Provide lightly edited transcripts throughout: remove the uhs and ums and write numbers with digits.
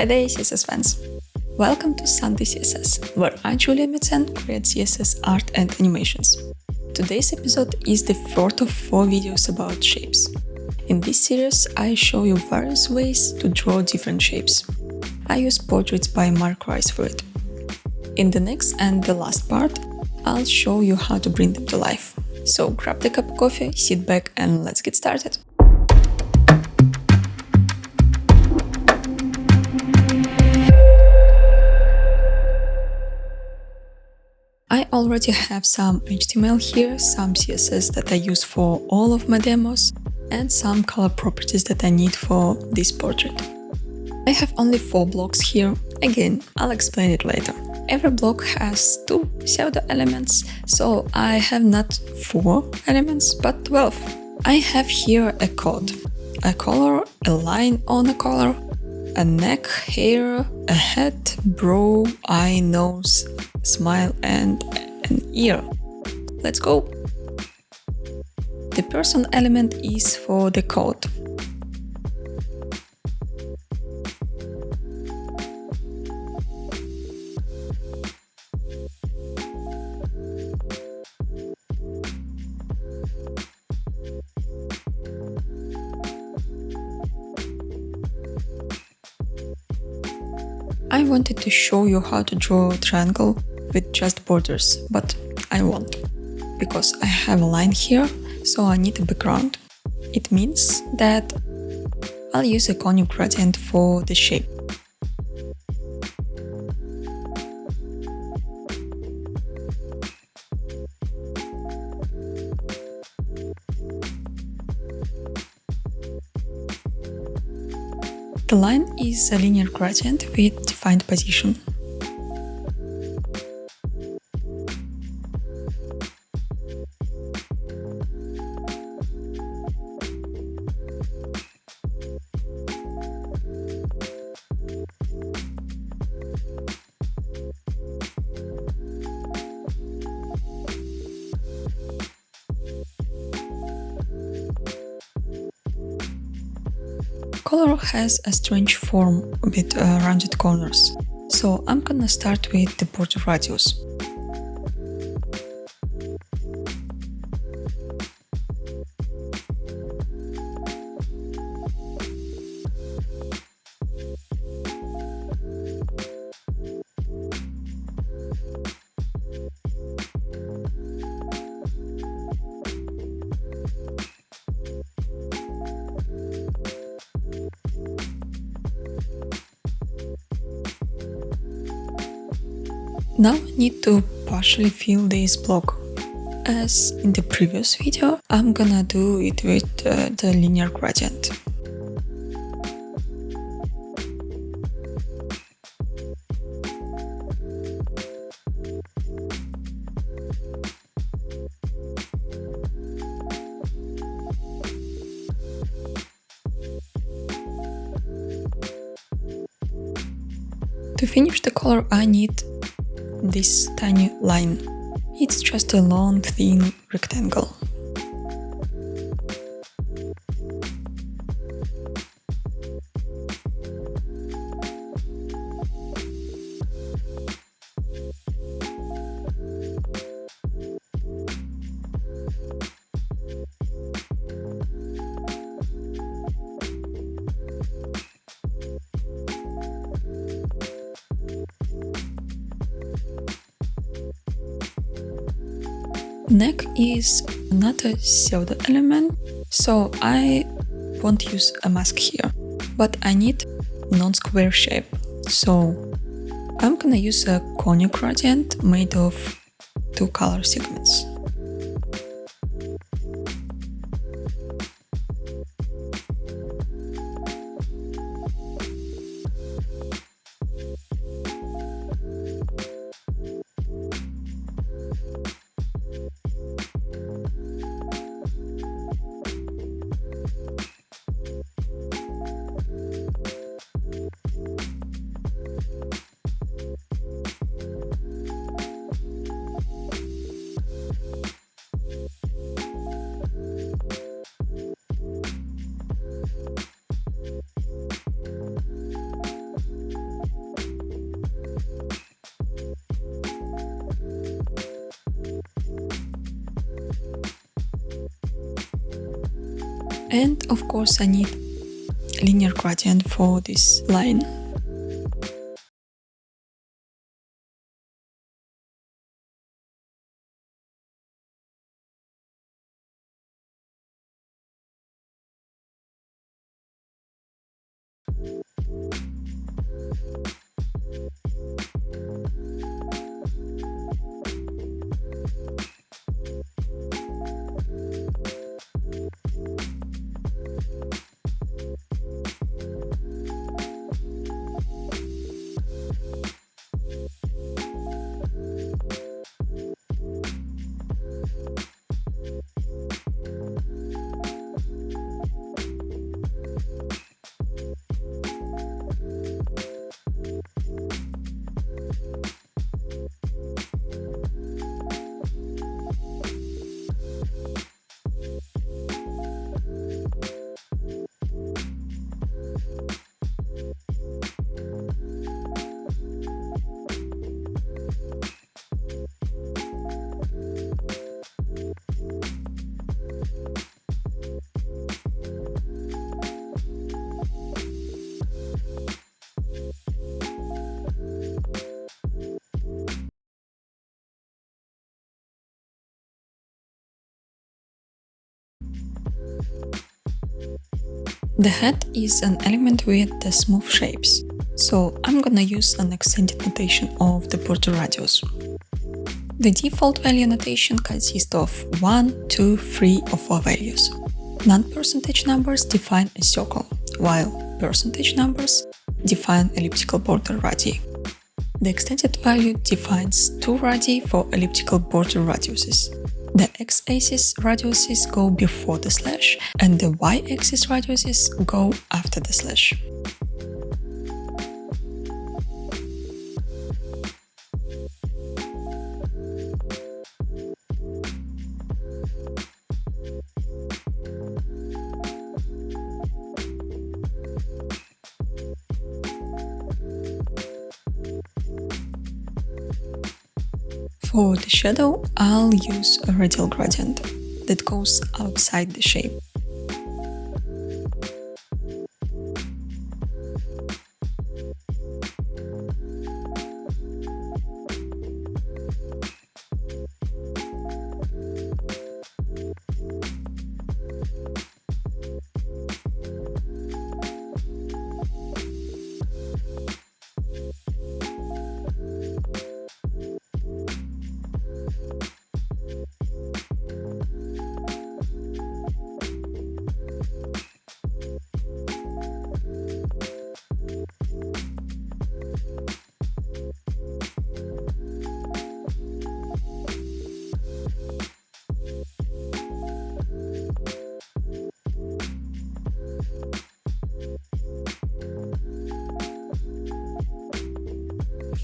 Hey there, CSS fans! Welcome to Sunday CSS, where I, Julia Metzen, create CSS art and animations. Today's episode is the fourth of 4 videos about shapes. In this series, I show you various ways to draw different shapes. I use portraits by Mark Rice for it. In the next and the last part, I'll show you how to bring them to life. So grab the cup of coffee, sit back, and let's get started. I already have some HTML here, some CSS that I use for all of my demos, and some color properties that I need for this portrait. I have only 4 blocks here. Again, I'll explain it later. Every block has 2 pseudo elements, so I have not 4 elements, but 12. I have here a code, a color, a line on a color, a neck, hair, a head, brow, eye, nose, smile, and an ear. Let's go! The person element is for the code. I wanted to show you how to draw a triangle with just borders, but I won't, because I have a line here, so I need a background. It means that I'll use a conic gradient for the shape. The line is a linear gradient with defined position. Color has a strange form with rounded corners, so I'm gonna start with the border radius. Now I need to partially fill this block. As in the previous video, I'm gonna do it with the linear gradient. To finish the color, I need this tiny line. It's just a long, thin rectangle. Neck is another pseudo element, so I won't use a mask here, but I need non-square shape, so I'm gonna use a conic gradient made of 2 color segments. And of course I need linear gradient for this line. The head is an element with the smooth shapes, so I'm gonna use an extended notation of the border radius. The default value notation consists of 1, 2, 3 or 4 values. Non-percentage numbers define a circle, while percentage numbers define elliptical border radii. The extended value defines 2 radii for elliptical border radiuses. The x-axis radiuses go before the slash, and the y-axis radiuses go after the slash. For the shadow, I'll use a radial gradient that goes outside the shape.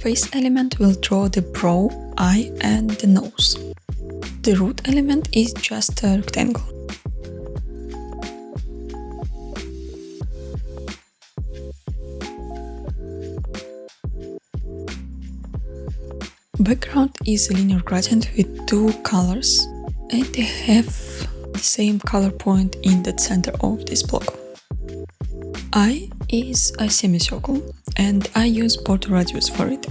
Face element will draw the brow, eye and the nose. The root element is just a rectangle. Background is a linear gradient with 2 colors, and they have the same color point in the center of this block. Eye is a semicircle, and I use border radius for it.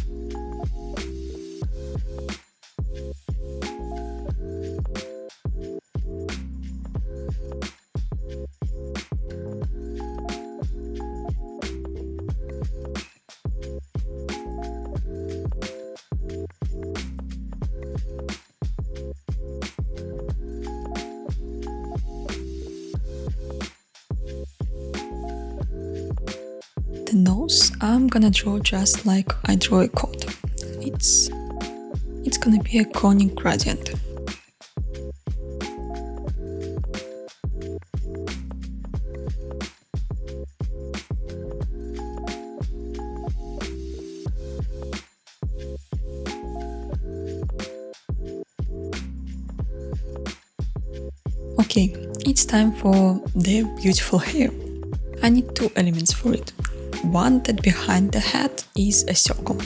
The nose I'm gonna draw just like I draw a cone. It's gonna be a conic gradient. Okay, it's time for the beautiful hair. I need 2 elements for it. One that behind the head is a circle.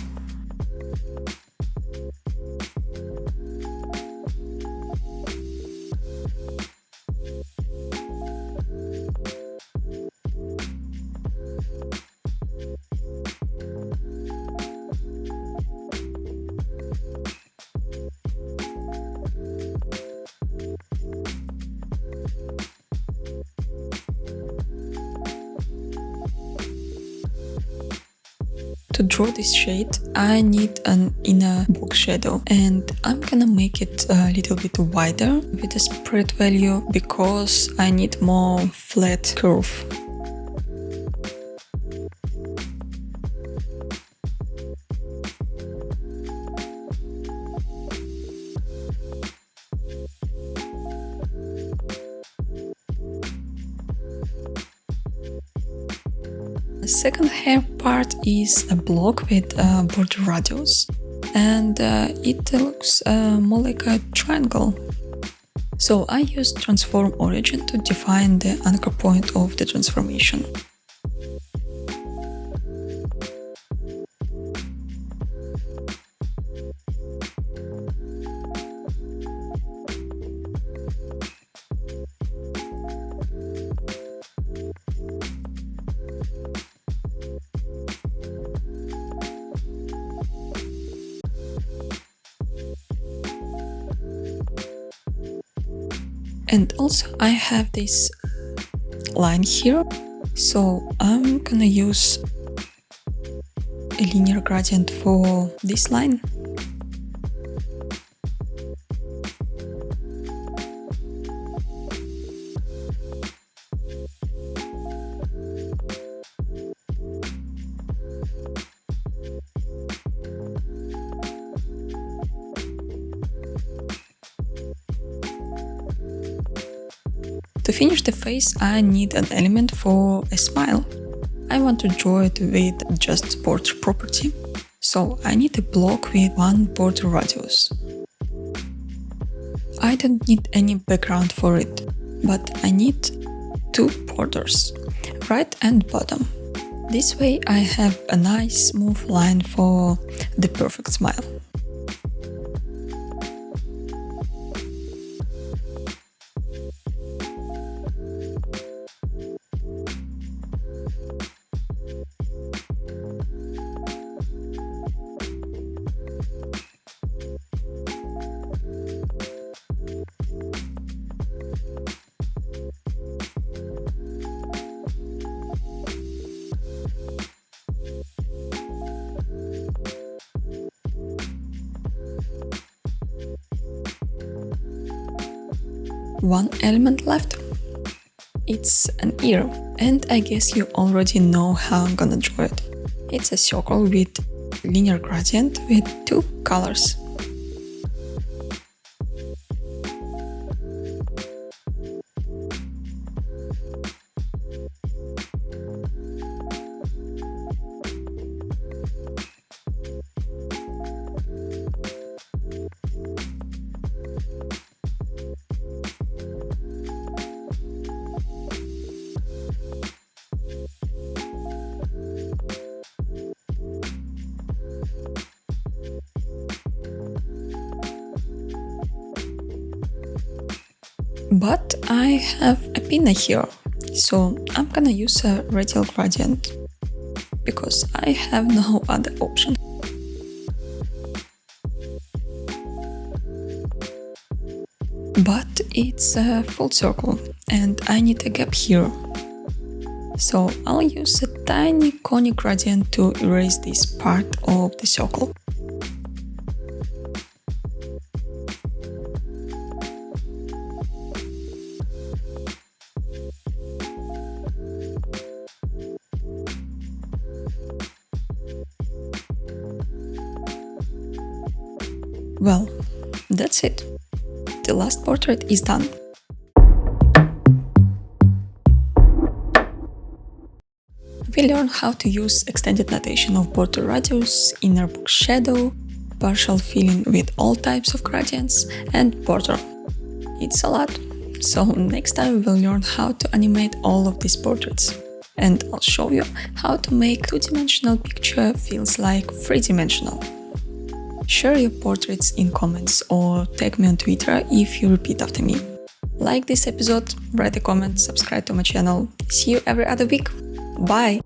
to draw this shade, I need an inner box shadow, and I'm gonna make it a little bit wider with a spread value because I need more flat curve. The second hair part is a block with a border radius, and it looks more like a triangle. So I use transform origin to define the anchor point of the transformation. And also I have this line here, so I'm gonna use a linear gradient for this line. To finish the face, I need an element for a smile. I want to draw it with just border property, so I need a block with one border radius. I don't need any background for it, but I need two borders, right and bottom. This way I have a nice smooth line for the perfect smile. One element left. It's an ear, and I guess you already know how I'm gonna draw it. It's a circle with linear gradient with two colors. But I have a pinna here, so I'm gonna use a radial gradient because I have no other option. But it's a full circle and I need a gap here. So I'll use a tiny conic gradient to erase this part of the circle. Well, that's it. The last portrait is done. We learned how to use extended notation of border radius, inner box shadow, partial filling with all types of gradients, and border. It's a lot. So next time we'll learn how to animate all of these portraits. And I'll show you how to make two-dimensional picture feels like three-dimensional. Share your portraits in comments or tag me on Twitter if you repeat after me. Like this episode, write a comment, subscribe to my channel. See you every other week. Bye!